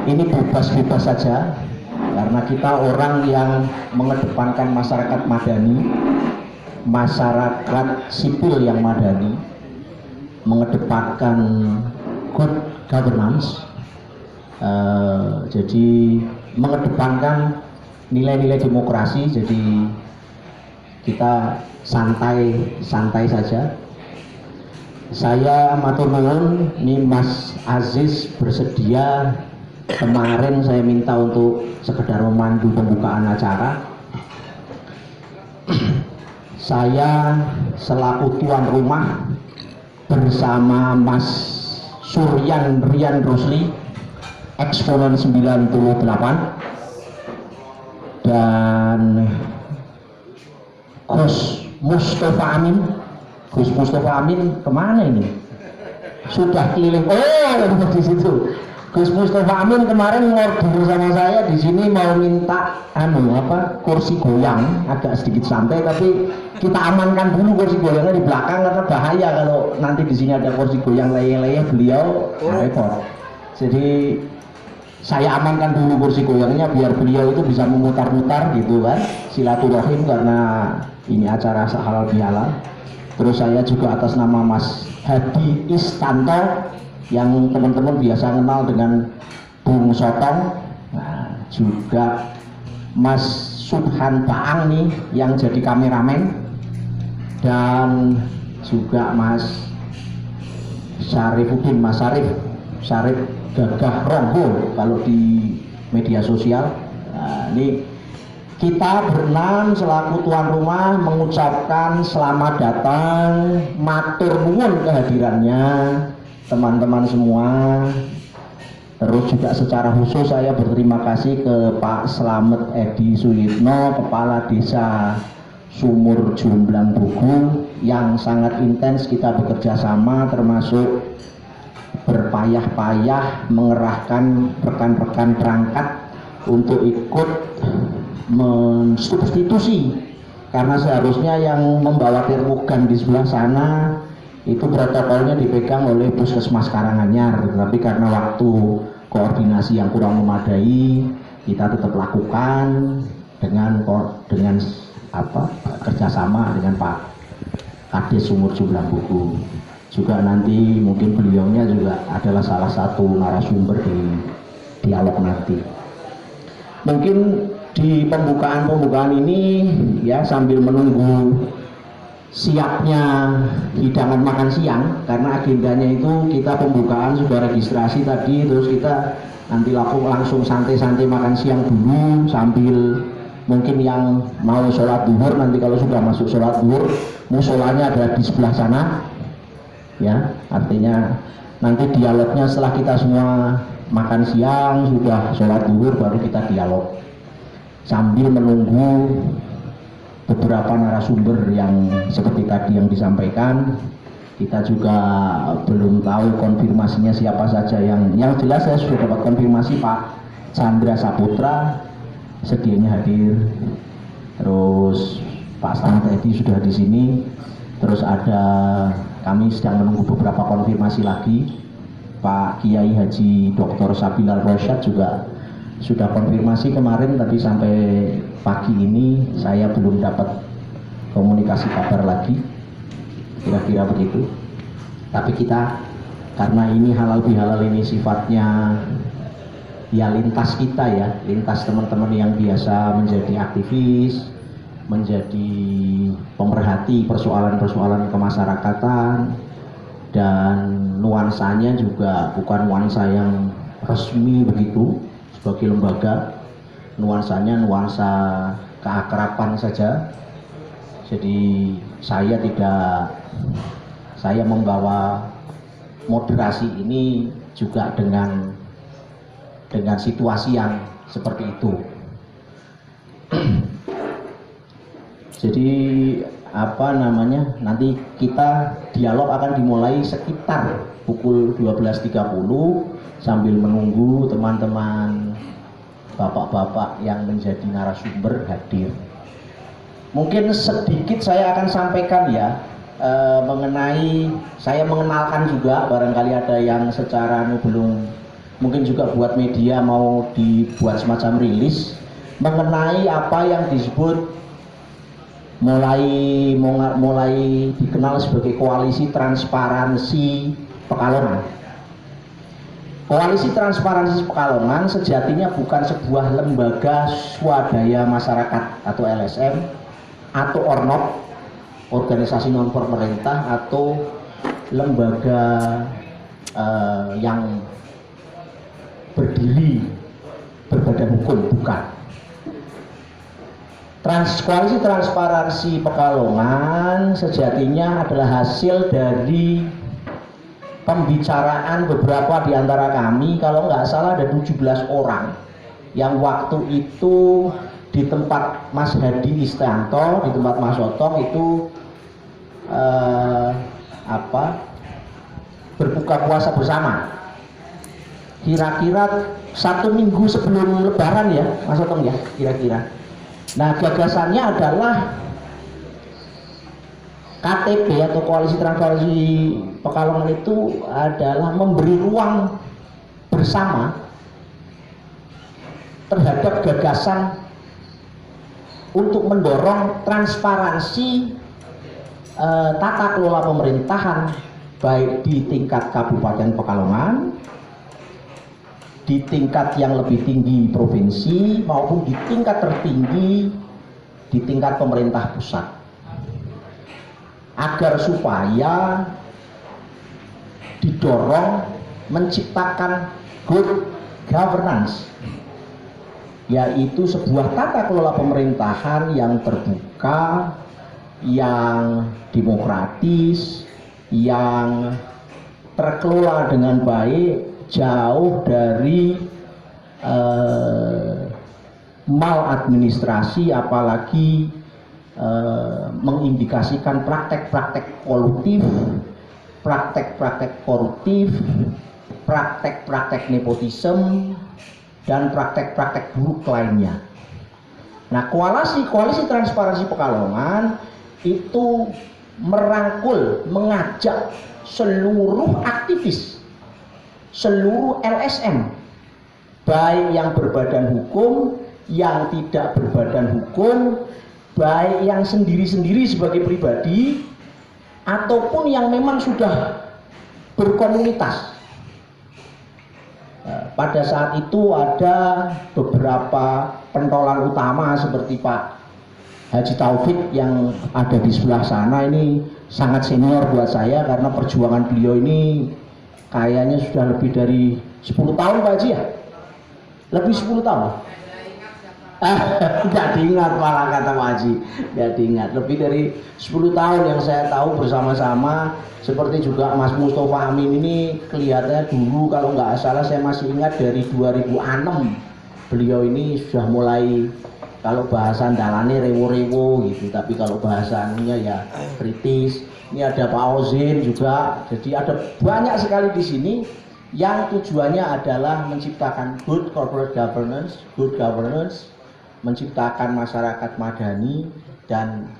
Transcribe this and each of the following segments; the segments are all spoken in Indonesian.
ini bebas-bebas saja karena kita orang yang mengedepankan masyarakat madani, masyarakat sipil yang madani, mengedepankan good governance, jadi mengedepankan nilai-nilai demokrasi. Jadi kita santai saja. Saya matur nuwun, ini Mas Aziz bersedia. Kemarin saya minta untuk sekedar memandu pembukaan acara. Saya selaku tuan rumah bersama Mas Suryan Rian Rusli, eksponen 98, dan Gus Mustafa Amin. Gus Mustafa Amin kemana ini? Sudah keliling. Oh, di situ. Gus Mustafa Amin kemarin ngorder sama saya di sini mau minta kursi goyang, agak sedikit santai, tapi kita amankan dulu kursi goyangnya di belakang karena bahaya kalau nanti di sini ada kursi goyang leyeh-leyeh beliau repot. Jadi saya amankan dulu kursi goyangnya biar beliau itu bisa memutar-mutar gitu kan, silaturahim karena ini acara halal bihalal. Terus saya juga atas nama Mas Hadi Istanto yang teman-teman biasa kenal dengan Bung Sotong, nah, juga Mas Subhan Baang nih yang jadi kameramen, dan juga Mas Syarifuddin, Mas Syarif Gagah Ronggo kalau di media sosial. Nah, ini kita berenam selaku tuan rumah mengucapkan selamat datang, matur nuwun kehadirannya teman-teman semua. Terus juga secara khusus saya berterima kasih ke Pak Slamet Edi Suyitno, Kepala Desa Sumur Jomblang Bugu, yang sangat intens kita bekerja sama, termasuk berpayah-payah mengerahkan rekan-rekan perangkat untuk ikut mensubstitusi, karena seharusnya yang membawa termogan di sebelah sana itu protokolnya dipegang oleh Puskesmas Karanganyar, tapi karena waktu koordinasi yang kurang memadai, kita tetap lakukan dengan kerjasama dengan Pak Kades Sumur Jomblang Buku. Juga nanti mungkin beliaunya juga adalah salah satu narasumber di dialog nanti. Mungkin di pembukaan ini ya, sambil menunggu siapnya hidangan makan siang, karena agendanya itu kita pembukaan sudah registrasi tadi, terus kita nanti langsung santai-santai makan siang dulu sambil mungkin yang mau sholat duhur, nanti kalau sudah masuk sholat duhur musolanya ada di sebelah sana ya, artinya nanti dialognya setelah kita semua makan siang sudah sholat duhur baru kita dialog sambil menunggu beberapa narasumber yang seperti tadi yang disampaikan. Kita juga belum tahu konfirmasinya siapa saja, yang jelas saya sudah dapat konfirmasi Pak Chandra Saputra sedianya hadir, terus Pak Slamet Edi sudah di sini, terus ada kami sedang menunggu beberapa konfirmasi lagi. Pak Kiai Haji Dr. Sabilal Rosyad juga sudah konfirmasi kemarin, tapi sampai pagi ini saya belum dapat komunikasi kabar lagi, kira-kira begitu. Tapi kita, karena ini halal bihalal ini sifatnya ya lintas kita ya, lintas teman-teman yang biasa menjadi aktivis, menjadi pemerhati persoalan-persoalan kemasyarakatan, dan nuansanya juga bukan nuansa yang resmi begitu sebagai lembaga, nuansanya nuansa keakraban saja. Jadi saya membawa moderasi ini juga dengan situasi yang seperti itu. Jadi nanti kita dialog akan dimulai sekitar pukul 12.30 sambil menunggu teman-teman bapak-bapak yang menjadi narasumber hadir. Mungkin sedikit saya akan sampaikan ya, saya mengenalkan juga, barangkali ada yang secara belum mungkin juga buat media mau dibuat semacam rilis mengenai apa yang disebut mulai dikenal sebagai Koalisi Transparansi Pekalongan. Koalisi Transparansi Pekalongan sejatinya bukan sebuah lembaga swadaya masyarakat atau LSM atau ORNOP, organisasi non pemerintah, atau lembaga yang berdiri berbadan hukum, bukan. Koalisi Transparansi Pekalongan sejatinya adalah hasil dari pembicaraan beberapa di antara kami, kalau nggak salah ada 17 orang yang waktu itu di tempat Mas Hadi Istianto, di tempat Mas Otong itu berbuka puasa bersama. Kira-kira 1 minggu sebelum Lebaran ya, Mas Otong ya, kira-kira. Nah, gagasannya adalah KTP atau Koalisi Transparansi Pekalongan itu adalah memberi ruang bersama terhadap gagasan untuk mendorong transparansi tata kelola pemerintahan baik di tingkat Kabupaten Pekalongan, di tingkat yang lebih tinggi provinsi maupun di tingkat tertinggi di tingkat pemerintah pusat, agar supaya didorong menciptakan good governance, yaitu sebuah tata kelola pemerintahan yang terbuka, yang demokratis, yang terkelola dengan baik, jauh dari maladministrasi, apalagi mengindikasikan praktek-praktek koruptif, praktek-praktek nepotisme, dan praktek-praktek buruk lainnya. Nah, koalisi Transparansi Pekalongan itu merangkul, mengajak seluruh aktivis, seluruh LSM, baik yang berbadan hukum, yang tidak berbadan hukum, baik yang sendiri-sendiri sebagai pribadi, ataupun yang memang sudah berkomunitas. Pada saat itu ada beberapa pentolan utama seperti Pak Haji Taufik yang ada di sebelah sana, ini sangat senior buat saya karena perjuangan beliau ini kayaknya sudah lebih dari 10 tahun Pak Haji ya? Lebih 10 tahun? Tidak diingat malah kata Pak Haji, tidak diingat. Lebih dari 10 tahun yang saya tahu bersama-sama. Seperti juga Mas Mustafa Amin ini kelihatannya dulu kalau nggak salah saya masih ingat dari 2006 beliau ini sudah mulai, kalau bahasan dalane rewo-rewo gitu, tapi kalau bahasannya ya kritis. Ini ada Pak Ozin juga, jadi ada banyak sekali di sini yang tujuannya adalah menciptakan good corporate governance, menciptakan masyarakat madani dan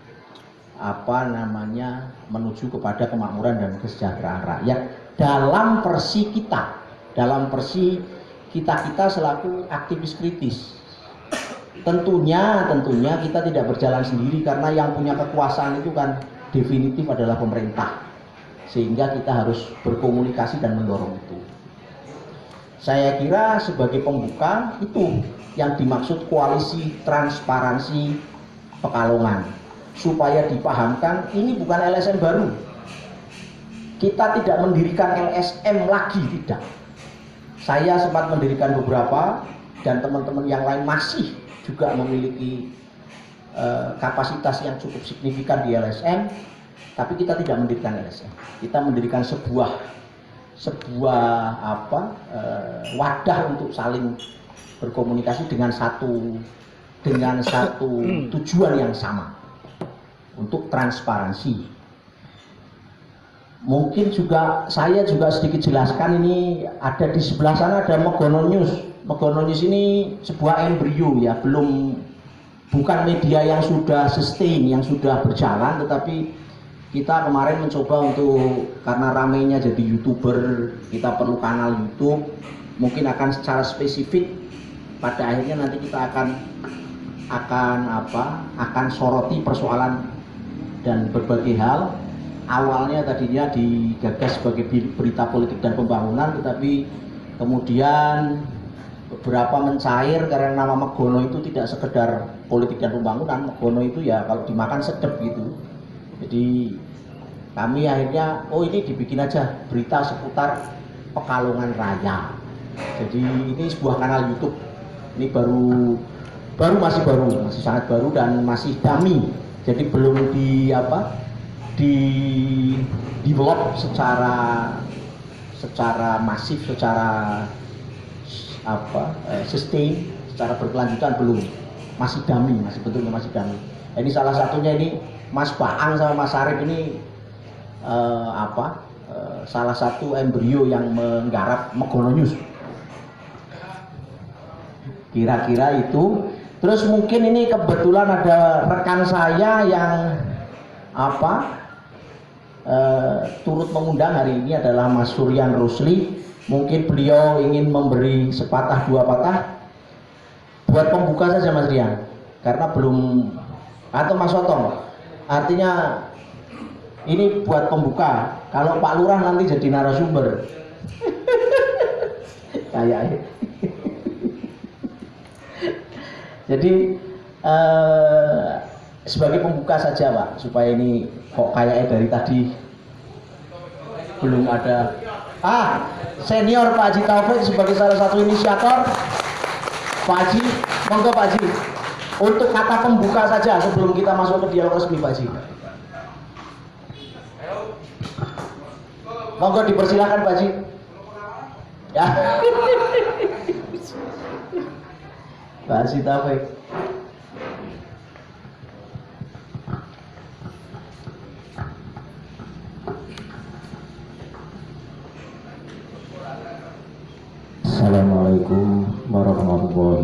menuju kepada kemakmuran dan kesejahteraan rakyat dalam versi kita selaku aktivis kritis. Tentunya kita tidak berjalan sendiri karena yang punya kekuasaan itu kan definitif adalah pemerintah, sehingga kita harus berkomunikasi dan mendorong itu. Saya kira sebagai pembuka itu yang dimaksud Koalisi Transparansi Pekalongan, supaya dipahamkan ini bukan LSM baru. Kita tidak mendirikan LSM lagi, tidak. Saya sempat mendirikan beberapa dan teman-teman yang lain masih juga memiliki kapasitas yang cukup signifikan di LSM, tapi kita tidak mendirikan LSM. Kita mendirikan sebuah wadah untuk saling berkomunikasi dengan satu tujuan yang sama, untuk transparansi. Mungkin juga saya sedikit jelaskan, ini ada di sebelah sana ada Megono News. Megono News ini sebuah embrio ya, bukan media yang sudah sustain, yang sudah berjalan, tetapi kita kemarin mencoba untuk, karena ramainya jadi YouTuber, kita perlu kanal YouTube, mungkin akan secara spesifik pada akhirnya nanti kita akan soroti persoalan dan berbagai hal. Awalnya tadinya digagas sebagai berita politik dan pembangunan, tetapi kemudian beberapa mencair karena nama Megono itu tidak sekedar politik dan pembangunan. Megono itu ya kalau dimakan sedep gitu. Jadi kami akhirnya ini dibikin aja berita seputar Pekalongan Raya. Jadi ini sebuah kanal YouTube. Ini masih sangat baru dan masih dummy. Jadi belum develop secara masif, secara sustain, secara berkelanjutan belum, masih dummy, bentuknya masih dummy. Ini salah satunya ini Mas Baang sama Mas Arif ini salah satu embrio yang menggarap Megono News. Kira-kira itu. Terus mungkin ini kebetulan ada rekan saya yang turut mengundang hari ini adalah Mas Suryan Rusli. Mungkin beliau ingin memberi sepatah dua patah buat pembuka saja Mas Rian, karena belum, atau Mas Otong, artinya ini buat pembuka. Kalau Pak Lurah nanti jadi narasumber kayak jadi sebagai pembuka saja Pak, supaya ini kok kayaknya dari tadi belum ada senior Pak Haji Taufik sebagai salah satu inisiator. Pak Haji, monggo Pak Haji, untuk kata pembuka saja sebelum kita masuk ke dialog resmi Pak Haji. Monggo dipersilakan Pak Haji. Ya. Pak Haji Taufik. Assalamualaikum warahmatullahi